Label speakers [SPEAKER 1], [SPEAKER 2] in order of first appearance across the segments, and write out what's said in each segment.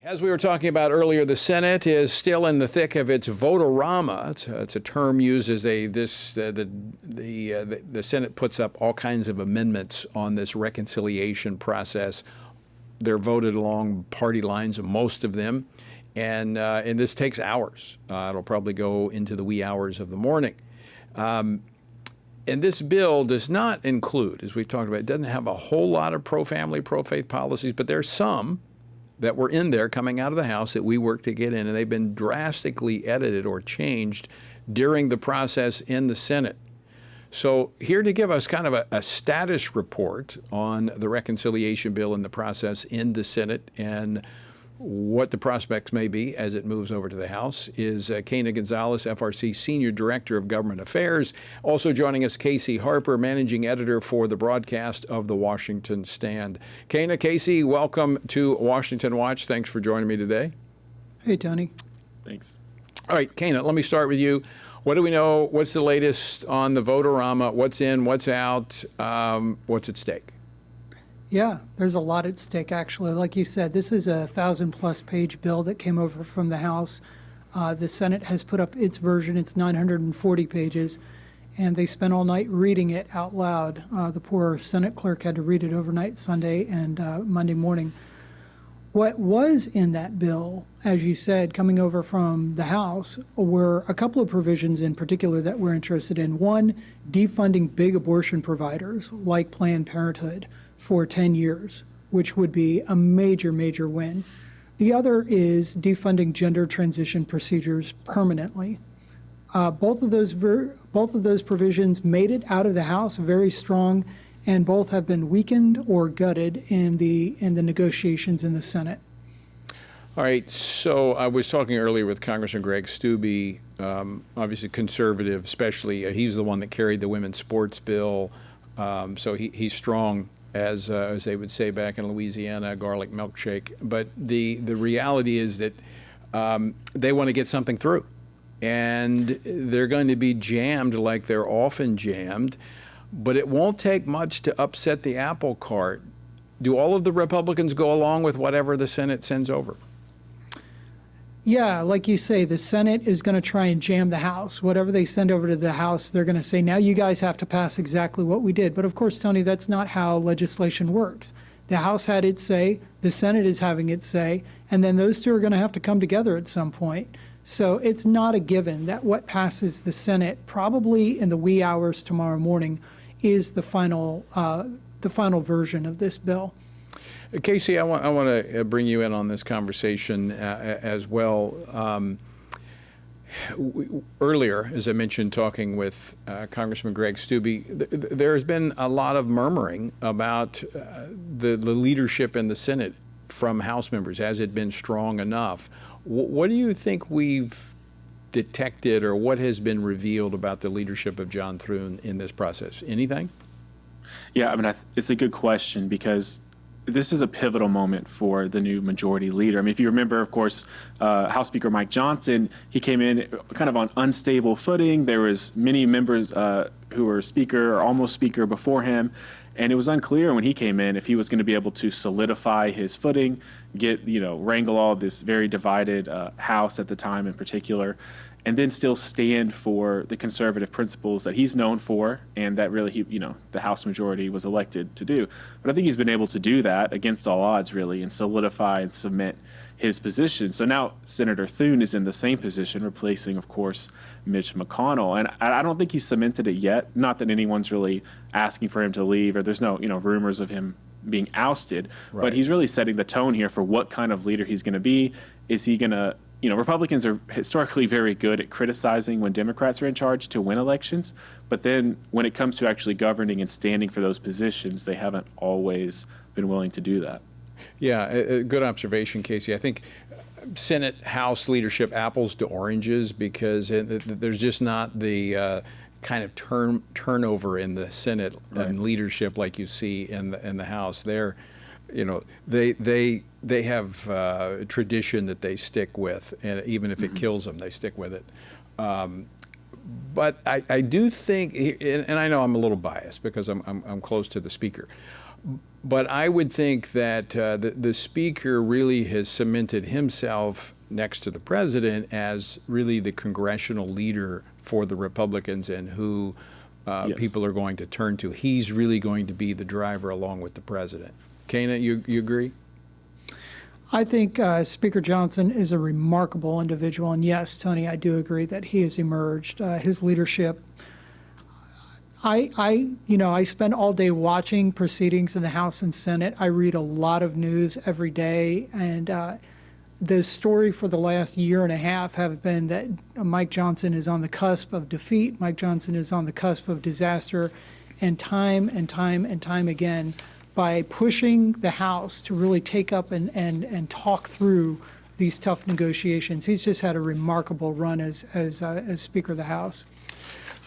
[SPEAKER 1] As we were talking about earlier, the Senate is still in the thick of its vote-a-rama. It's a term used as the Senate puts up all kinds of amendments on this reconciliation process. They're voted along party lines, most of them, and this takes hours. It'll probably go into the wee hours of the morning. And this bill does not include, as we've talked about, it doesn't have a whole lot of pro-family, pro-faith policies, but there's some that were in there coming out of the House that we worked to get in, and they've been drastically edited or changed during the process in the Senate. So here to give us kind of a status report on the reconciliation bill and the process in the Senate and what the prospects may be as it moves over to the House is Quena Gonzalez, FRC Senior Director of Government Affairs. Also joining us, Casey Harper, Managing Editor for the broadcast of the Washington Stand. Quena, Casey, welcome to Washington Watch. Thanks for joining me today.
[SPEAKER 2] Hey, Tony.
[SPEAKER 3] Thanks.
[SPEAKER 1] All right, Quena, let me start with you. What do we know? What's the latest on the vote-a-rama? What's in, what's out? What's at stake?
[SPEAKER 2] Yeah, there's a lot at stake, actually. Like you said, this is a 1,000-plus page bill that came over from the House. The Senate has put up its version. It's 940 pages, and they spent all night reading it out loud. The poor Senate clerk had to read it overnight Sunday and Monday morning. What was in that bill, as you said, coming over from the House, were a couple of provisions in particular that we're interested in. One, defunding big abortion providers like Planned Parenthood for 10 years, which would be a major, major win. The other is defunding gender transition procedures permanently. Both of those provisions made it out of the House very strong, and both have been weakened or gutted in the negotiations in the Senate.
[SPEAKER 1] All right, so I was talking earlier with Congressman Greg Steube, obviously conservative, especially. He's the one that carried the women's sports bill, so he's strong, as they would say back in Louisiana, garlic milkshake. But the reality is that they want to get something through, and they're going to be jammed like they're often jammed. But it won't take much to upset the apple cart. Do all of the Republicans go along with whatever the Senate sends over?
[SPEAKER 2] Yeah, like you say, the Senate is going to try and jam the House. Whatever they send over to the House, they're going to say, now you guys have to pass exactly what we did. But of course, Tony, that's not how legislation works. The House had its say, the Senate is having its say, and then those two are going to have to come together at some point. So it's not a given that what passes the Senate, probably in the wee hours tomorrow morning, is the final version of this bill.
[SPEAKER 1] Casey, I want to bring you in on this conversation as well. Earlier, as I mentioned, talking with Congressman Greg Steube, there has been a lot of murmuring about the leadership in the Senate from House members. Has it been strong enough? What do you think we've detected, or what has been revealed about the leadership of John Thune in this process? Anything?
[SPEAKER 3] Yeah, I mean, it's a good question because this is a pivotal moment for the new majority leader. I mean, if you remember, of course, House Speaker Mike Johnson, he came in kind of on unstable footing. There was many members who were speaker or almost speaker before him, and it was unclear when he came in if he was going to be able to solidify his footing, wrangle all this very divided House at the time in particular, and then still stand for the conservative principles that he's known for and that really the House majority was elected to do. But I think he's been able to do that against all odds, really, and solidify and cement his position. So now Senator Thune is in the same position, replacing, of course, Mitch McConnell. And I don't think he's cemented it yet. Not that anyone's really asking for him to leave, or there's no, rumors of him being ousted. Right. But he's really setting the tone here for what kind of leader he's going to be. Is he going to Republicans are historically very good at criticizing when Democrats are in charge to win elections, but then when it comes to actually governing and standing for those positions, they haven't always been willing to do that.
[SPEAKER 1] Yeah, a good observation, Casey. I think Senate, House leadership, apples to oranges, because there's just not the kind of turnover in the Senate and leadership like you see in the House. They have a tradition that they stick with, and even if it kills them, they stick with it. But I do think, and I know I'm a little biased because I'm close to the speaker, But I would think that the speaker really has cemented himself next to the president as really the congressional leader for the Republicans and who
[SPEAKER 3] Yes.
[SPEAKER 1] people are going to turn to. He's really going to be the driver along with the president. Quena, you agree?
[SPEAKER 2] I think Speaker Johnson is a remarkable individual, and yes, Tony, I do agree that he has emerged. His leadership. I spend all day watching proceedings in the House and Senate. I read a lot of news every day, and the story for the last year and a half have been that Mike Johnson is on the cusp of defeat. Mike Johnson is on the cusp of disaster, and time and time and time again, by pushing the House to really take up and talk through these tough negotiations, he's just had a remarkable run as Speaker of the House.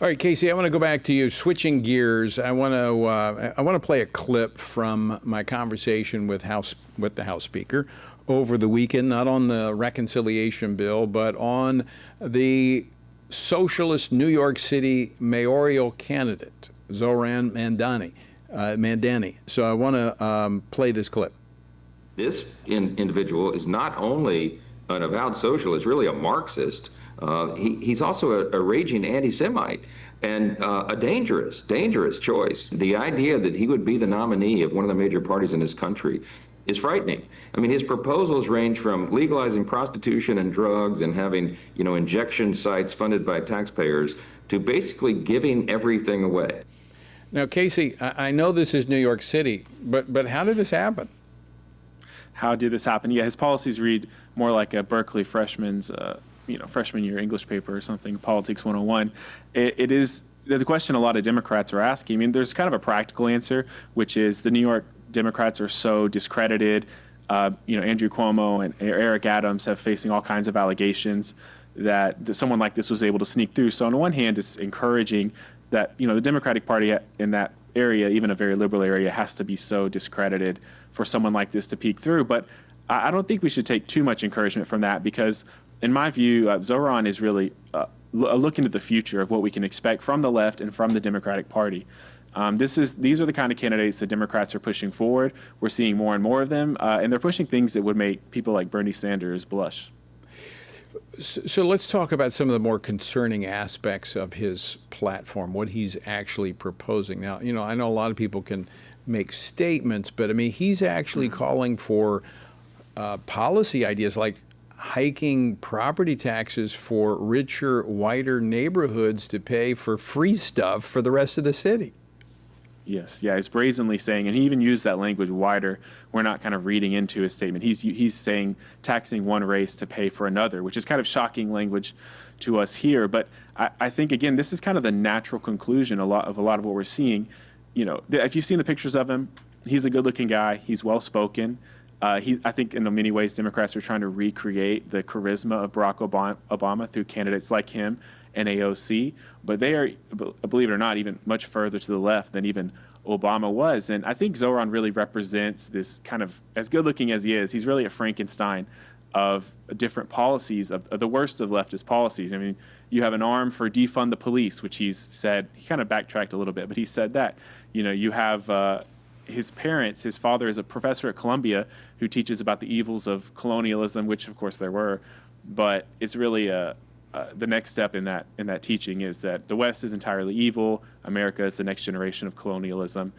[SPEAKER 1] All right, Casey, I want to go back to you. Switching gears, I want to play a clip from my conversation with the House Speaker over the weekend, not on the reconciliation bill, but on the socialist New York City mayoral candidate, Zohran Mamdani. So I want to play this clip.
[SPEAKER 4] This individual is not only an avowed socialist, really a Marxist. He's also a raging anti-Semite and a dangerous choice. The idea that he would be the nominee of one of the major parties in this country is frightening. I mean, his proposals range from legalizing prostitution and drugs and having, injection sites funded by taxpayers to basically giving everything away.
[SPEAKER 1] Now, Casey, I know this is New York City, but how did this happen?
[SPEAKER 3] How did this happen? Yeah, his policies read more like a Berkeley freshman's freshman year English paper or something, Politics 101. It is the question a lot of Democrats are asking. I mean, there's kind of a practical answer, which is the New York Democrats are so discredited. Andrew Cuomo and Eric Adams have facing all kinds of allegations that someone like this was able to sneak through. So on the one hand, it's encouraging that, the Democratic Party in that area, even a very liberal area, has to be so discredited for someone like this to peek through. But I don't think we should take too much encouragement from that because, in my view, Zohran is really a look into the future of what we can expect from the left and from the Democratic Party. These are the kind of candidates that Democrats are pushing forward. We're seeing more and more of them, and they're pushing things that would make people like Bernie Sanders blush.
[SPEAKER 1] So let's talk about some of the more concerning aspects of his platform, what he's actually proposing. Now, I know a lot of people can make statements, but I mean, he's actually calling for policy ideas like hiking property taxes for richer, whiter neighborhoods to pay for free stuff for the rest of the city.
[SPEAKER 3] Yes, yeah, he's brazenly saying, and he even used that language wider. We're not kind of reading into his statement. He's saying taxing one race to pay for another, which is kind of shocking language to us here. But I think, again, this is kind of the natural conclusion of a lot of what we're seeing. If you've seen the pictures of him, he's a good-looking guy. He's well-spoken. I think in many ways, Democrats are trying to recreate the charisma of Barack Obama through candidates like him and AOC, but they are, believe it or not, even much further to the left than even Obama was. And I think Zohran really represents this kind of, as good looking as he is, he's really a Frankenstein of different policies, of the worst of leftist policies. I mean, you have an arm for defund the police, which he's said, he kind of backtracked a little bit, but he said that. You have his parents, his father is a professor at Columbia who teaches about the evils of colonialism, which of course there were, but it's really the next step in that teaching is that the West is entirely evil. America is the next generation of colonialism.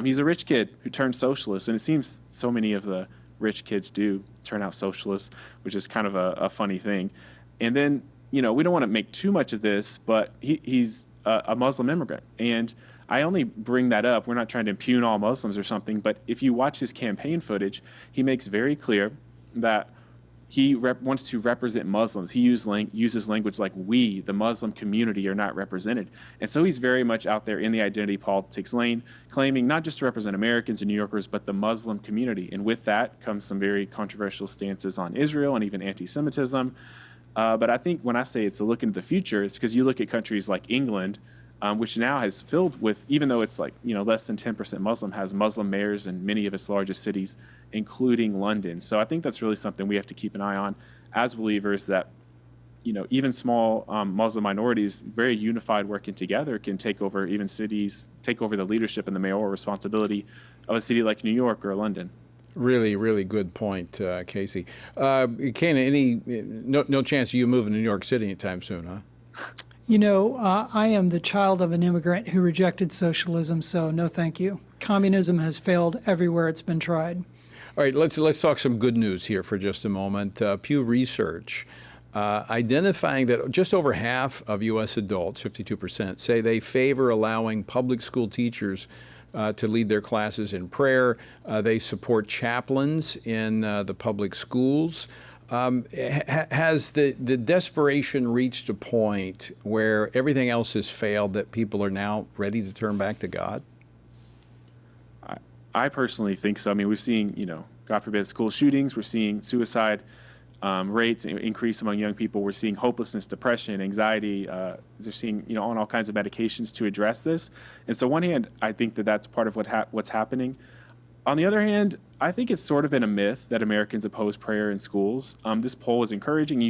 [SPEAKER 3] He's a rich kid who turned socialist, and it seems so many of the rich kids do turn out socialists, which is kind of a funny thing. And then, we don't want to make too much of this, but he's a Muslim immigrant. And I only bring that up. We're not trying to impugn all Muslims or something, but if you watch his campaign footage, he makes very clear that he wants to represent Muslims. He uses language like we, the Muslim community, are not represented. And so he's very much out there in the identity politics lane, claiming not just to represent Americans and New Yorkers, but the Muslim community. And with that comes some very controversial stances on Israel and even anti-Semitism. But I think when I say it's a look into the future, it's because you look at countries like England, which now has filled with, even though it's less than 10% Muslim, has Muslim mayors in many of its largest cities, including London. So I think that's really something we have to keep an eye on as believers, that, even small Muslim minorities, very unified working together, can take over even cities, take over the leadership and the mayoral responsibility of a city like New York or London.
[SPEAKER 1] Really, really good point, Casey. Quena, no chance of you moving to New York City anytime soon, huh?
[SPEAKER 2] You know, I am the child of an immigrant who rejected socialism, so no thank you. Communism has failed everywhere it's been tried.
[SPEAKER 1] All right, let's talk some good news here for just a moment. Pew Research identifying that just over half of U.S. adults, 52%, say they favor allowing public school teachers to lead their classes in prayer. They support chaplains in the public schools. Has the desperation reached a point where everything else has failed that people are now ready to turn back to God?
[SPEAKER 3] I personally think so. I mean, we're seeing, God forbid, school shootings. We're seeing suicide rates increase among young people. We're seeing hopelessness, depression, anxiety. They're seeing, on all kinds of medications to address this. And so, on one hand, I think that that's part of what's happening. On the other hand, I think it's sort of been a myth that Americans oppose prayer in schools. This poll is encouraging.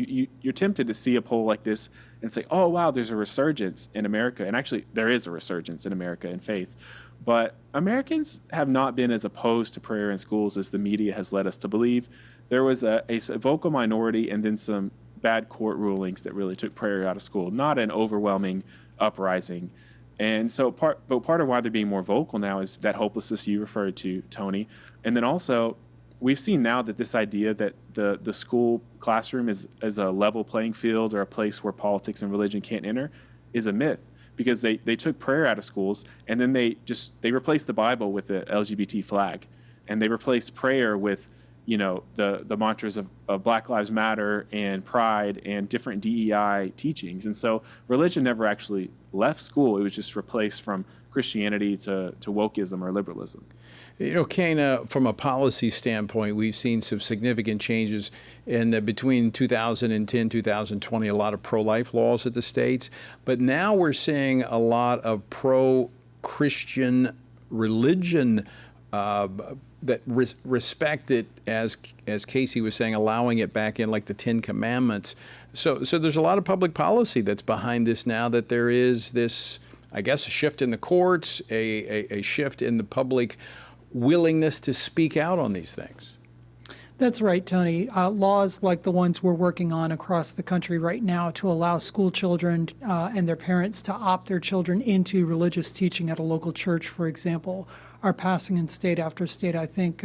[SPEAKER 3] You're tempted to see a poll like this and say, oh, wow, there's a resurgence in America. And actually, there is a resurgence in America in faith. But Americans have not been as opposed to prayer in schools as the media has led us to believe. There was a vocal minority and then some bad court rulings that really took prayer out of school, not an overwhelming uprising. And so part of why they're being more vocal now is that hopelessness you referred to, Tony. And then also, we've seen now that this idea that the school classroom is a level playing field or a place where politics and religion can't enter is a myth, because they took prayer out of schools and then they replaced the Bible with the LGBT flag, and they replaced prayer with the mantras of Black Lives Matter and Pride and different DEI teachings. And so religion never actually left school. It was just replaced from Christianity to wokeism or liberalism.
[SPEAKER 1] Quena, from a policy standpoint, we've seen some significant changes between 2010, 2020, a lot of pro-life laws at the states. But now we're seeing a lot of pro-Christian religion that respect it, as Casey was saying, allowing it back in, like the Ten Commandments. So there's a lot of public policy that's behind this now, that there is this, I guess, a shift in the courts, a shift in the public willingness to speak out on these things.
[SPEAKER 2] That's right, Tony. Laws like the ones we're working on across the country right now to allow school children and their parents to opt their children into religious teaching at a local church, for example, are passing in state after state. I think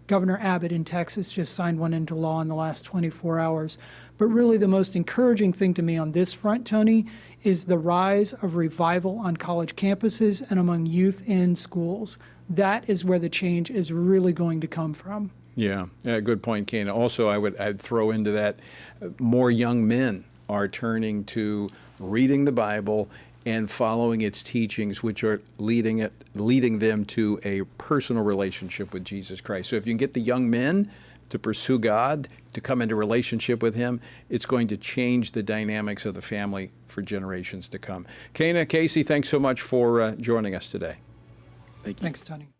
[SPEAKER 2] Governor Abbott in Texas just signed one into law in the last 24 hours. But really the most encouraging thing to me on this front, Tony, is the rise of revival on college campuses and among youth in schools. That is where the change is really going to come from.
[SPEAKER 1] Yeah, good point, Quena. Also, I'd throw into that more young men are turning to reading the Bible and following its teachings, which are leading them to a personal relationship with Jesus Christ. So if you can get the young men to pursue God, to come into relationship with Him, it's going to change the dynamics of the family for generations to come. Quena, Casey, thanks so much for joining us today.
[SPEAKER 3] Thank you.
[SPEAKER 2] Thanks, Tony.